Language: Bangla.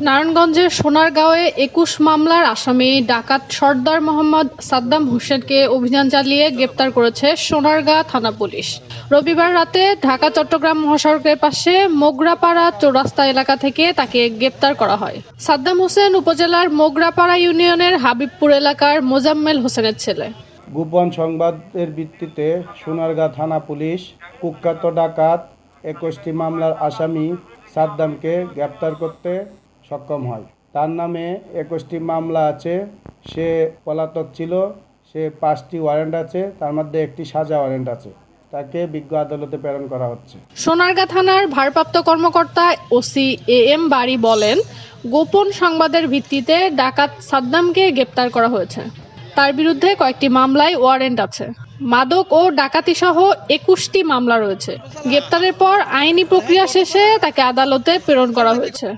নারায়ণগঞ্জের সোনারগাঁওয়ে ২১ মামলার আসামি ডাকাত সর্দার মোহাম্মদ সাদ্দাম হোসেনকে অভিযান চালিয়ে গ্রেপ্তার করেছে সোনারগাঁ থানা পুলিশ। রবিবার রাতে ঢাকা-চট্টগ্রাম মহাসড়কের পাশে মোগরাপাড়া চৌরাস্তা এলাকা থেকে তাকে গ্রেপ্তার করা হয়। সাদ্দাম হোসেন উপজেলার মোগরাপাড়া ইউনিয়নের হাবিবপুর এলাকার মোজাম্মেল হোসেনের ছেলে। গোপন সংবাদের ভিত্তিতে সোনারগাঁ থানা পুলিশ কুখ্যাত ডাকাত ২১টি মামলার আসামি সাদ্দামকে গ্রেপ্তার করতে সক্ষম হয়। তার নামে ২১টি মামলা আছে, সে পলাতক ছিল, সে 5টি ওয়ারেন্ট আছে, তার মধ্যে একটি সাজা ওয়ারেন্ট আছে। তাকে বিজ্ঞ আদালতে প্রেরণ করা হচ্ছে। সোনারগাঁ থানার ভারপ্রাপ্ত কর্মকর্তা ওসি এম বারী বলেন, গোপন সংবাদের ভিত্তিতে ডাকাত সাদ্দামকে গ্রেপ্তার করা হয়েছে। তার বিরুদ্ধে কয়েকটি মামলায় ওয়ারেন্ট আছে। মাদক ও ডাকাতি সহ ২১টি মামলা রয়েছে। গ্রেপ্তারের পর আইনি প্রক্রিয়া শেষে তাকে আদালতে প্রেরণ করা হয়েছে।